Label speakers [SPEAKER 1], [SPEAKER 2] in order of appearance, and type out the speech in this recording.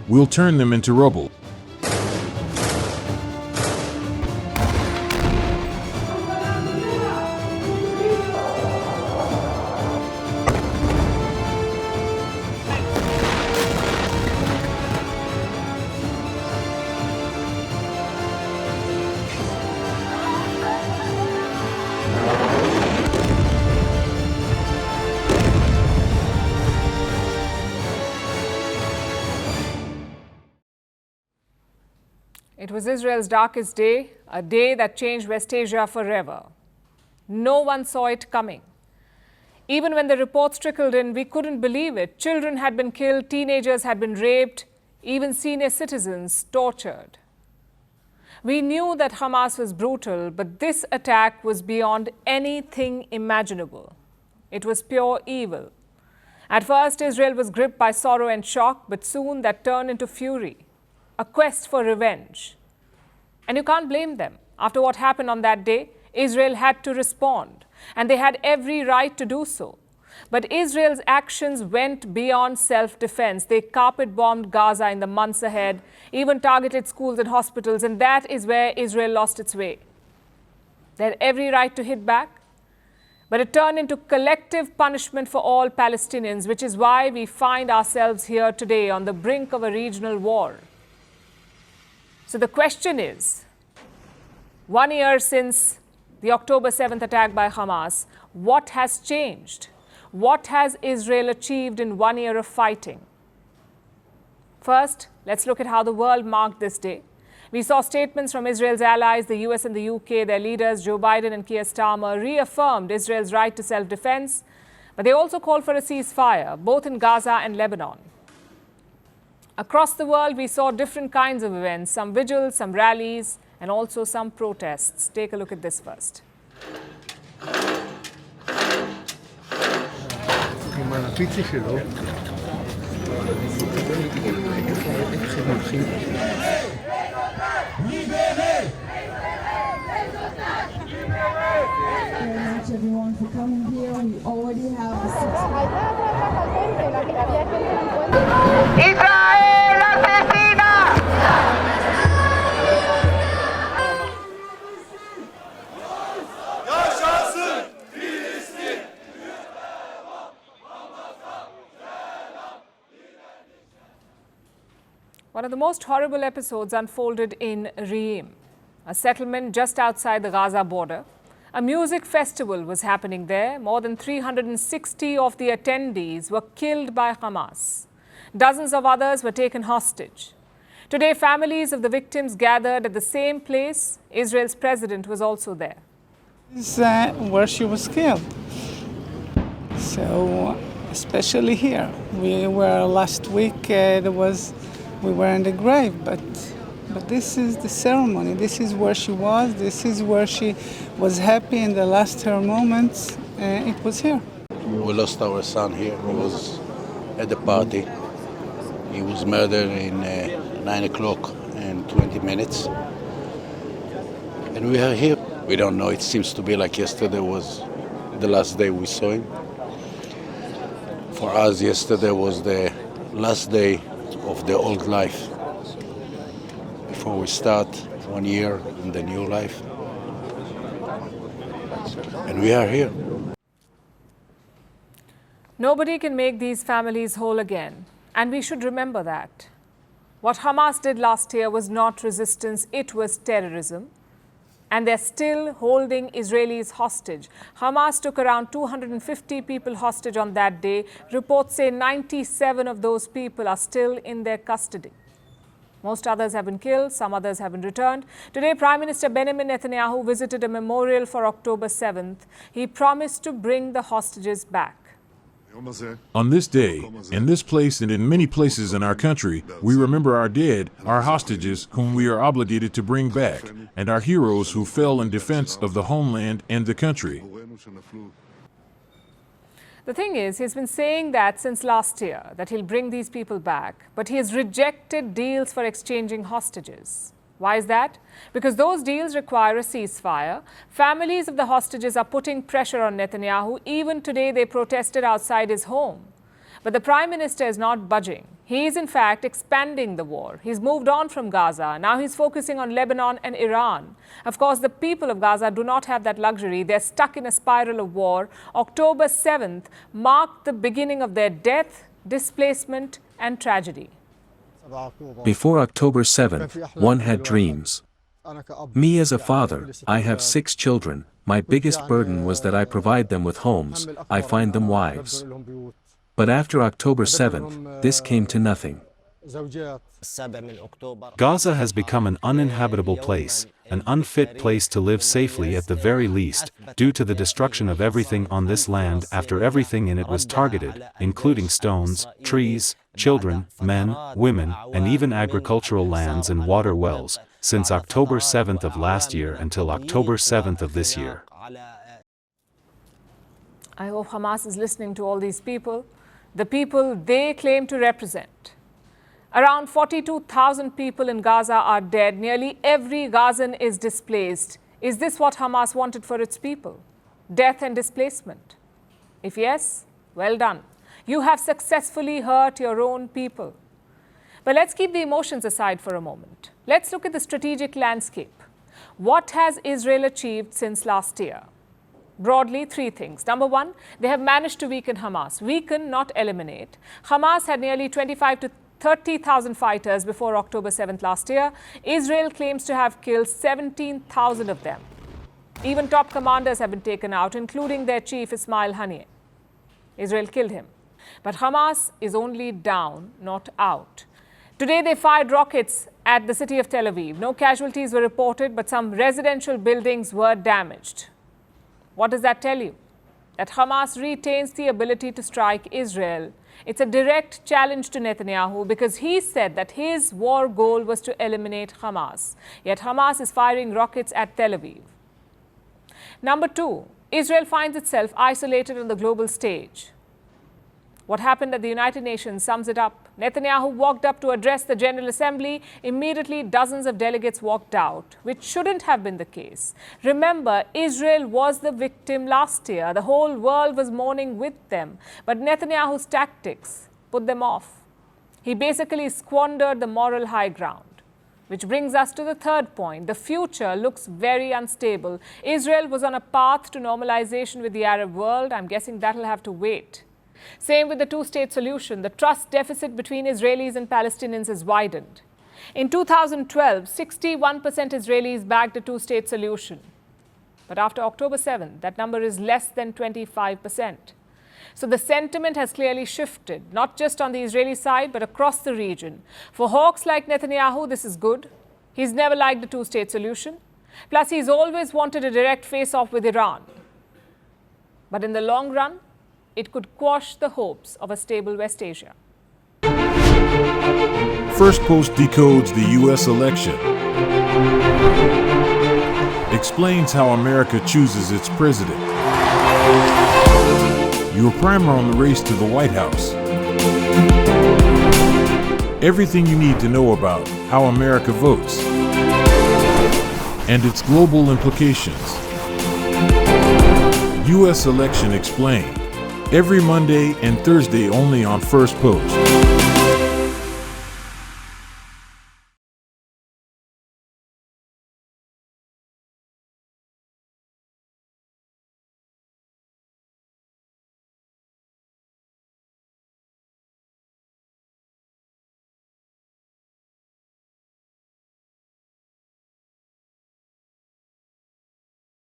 [SPEAKER 1] We'll turn them into rubble.
[SPEAKER 2] It was Israel's darkest day, a day that changed West Asia forever. No one saw it coming. Even when the reports trickled in, we couldn't believe it. Children had been killed, teenagers had been raped, even senior citizens tortured. We knew that Hamas was brutal, but this attack was beyond anything imaginable. It was pure evil. At first, Israel was gripped by sorrow and shock, but soon that turned into fury. A quest for revenge. And you can't blame them. After what happened on that day, Israel had to respond, and they had every right to do so. But Israel's actions went beyond self-defense. They carpet-bombed Gaza in the months ahead, even targeted schools and hospitals, and that is where Israel lost its way. They had every right to hit back, but it turned into collective punishment for all Palestinians, which is why we find ourselves here today on the brink of a regional war. So the question is, 1 year since the October 7th attack by Hamas, what has changed? What has Israel achieved in 1 year of fighting? First, let's look at how the world marked this day. We saw statements from Israel's allies, the US and the UK. Their leaders, Joe Biden and Keir Starmer, reaffirmed Israel's right to self-defense, but they also called for a ceasefire, both in Gaza and Lebanon. Across the world, we saw different kinds of events, some vigils, some rallies, and also some protests. Take a look at this first.
[SPEAKER 3] Everyone for coming here. We already have
[SPEAKER 2] One of the most horrible episodes unfolded in Reem, a settlement just outside the Gaza border. A music festival was happening there. More than 360 of the attendees were killed by Hamas. Dozens of others were taken hostage. Today, families of the victims gathered at the same place. Israel's president was also there.
[SPEAKER 4] This is where she was killed. So, especially here. We were last week, we were in the grave, but this is the ceremony. This is where she was. This is where she was happy in the last her moments. It was here.
[SPEAKER 5] We lost our son here. He was at the party. He was murdered in 9 o'clock and 20 minutes. And we are here. We don't know. It seems to be like yesterday was the last day we saw him. For us, yesterday was the last day of the old life before we start 1 year in the new life. And we are here.
[SPEAKER 2] Nobody can make these families whole again, and we should remember that. What Hamas did last year was not resistance, it was terrorism. And they're still holding Israelis hostage. Hamas took around 250 people hostage on that day. Reports say 97 of those people are still in their custody. Most others have been killed, some others have been returned. Today, Prime Minister Benjamin Netanyahu visited a memorial for October 7th. He promised to bring the hostages back.
[SPEAKER 1] On this day, in this place and in many places in our country, we remember our dead, our hostages whom we are obligated to bring back, and our heroes who fell in defense of the homeland and the country.
[SPEAKER 2] The thing is, he's been saying that since last year, that he'll bring these people back, but he has rejected deals for exchanging hostages. Why is that? Because those deals require a ceasefire. Families of the hostages are putting pressure on Netanyahu. Even today, they protested outside his home. But the Prime Minister is not budging. He is, in fact, expanding the war. He's moved on from Gaza. Now he's focusing on Lebanon and Iran. Of course, the people of Gaza do not have that luxury. They're stuck in a spiral of war. October 7th marked the beginning of their death, displacement, and tragedy.
[SPEAKER 6] Before October 7th, one had dreams. Me as a father, I have 6 children. My biggest burden was that I provide them with homes, I find them wives. But after October 7th, this came to nothing.
[SPEAKER 7] Gaza has become an uninhabitable place, an unfit place to live safely at the very least, due to the destruction of everything on this land after everything in it was targeted, including stones, trees, children, men, women, and even agricultural lands and water wells, since October 7th of last year until October 7th of this year.
[SPEAKER 2] I hope Hamas is listening to all these people, the people they claim to represent. Around 42,000 people in Gaza are dead. Nearly every Gazan is displaced. Is this what Hamas wanted for its people? Death and displacement? If yes, well done. You have successfully hurt your own people. But let's keep the emotions aside for a moment. Let's look at the strategic landscape. What has Israel achieved since last year? Broadly, 3 things. Number 1, they have managed to weaken Hamas. Weaken, not eliminate. Hamas had nearly 25 to 30,000 fighters before October 7th last year. Israel claims to have killed 17,000 of them. Even top commanders have been taken out, including their chief Ismail Haniyeh. Israel killed him. But Hamas is only down, not out. Today they fired rockets at the city of Tel Aviv. No casualties were reported, but some residential buildings were damaged. What does that tell you? That Hamas retains the ability to strike Israel. It's a direct challenge to Netanyahu because he said that his war goal was to eliminate Hamas. Yet Hamas is firing rockets at Tel Aviv. Number 2, Israel finds itself isolated on the global stage. What happened at the United Nations sums it up. Netanyahu walked up to address the General Assembly. Immediately, dozens of delegates walked out, which shouldn't have been the case. Remember, Israel was the victim last year. The whole world was mourning with them. But Netanyahu's tactics put them off. He basically squandered the moral high ground. Which brings us to the third point. The future looks very unstable. Israel was on a path to normalization with the Arab world. I'm guessing that'll have to wait. Same with the two-state solution. The trust deficit between Israelis and Palestinians has widened. In 2012, 61% Israelis backed a two-state solution. But after October 7th, that number is less than 25%. So the sentiment has clearly shifted, not just on the Israeli side, but across the region. For hawks like Netanyahu, this is good. He's never liked the two-state solution. Plus, he's always wanted a direct face-off with Iran. But in the long run, it could quash the hopes of a stable West Asia.
[SPEAKER 1] Firstpost decodes the U.S. election. Explains how America chooses its president. Your primer on the race to the White House. Everything you need to know about how America votes and its global implications. U.S. Election Explained. Every Monday and Thursday only on Firstpost.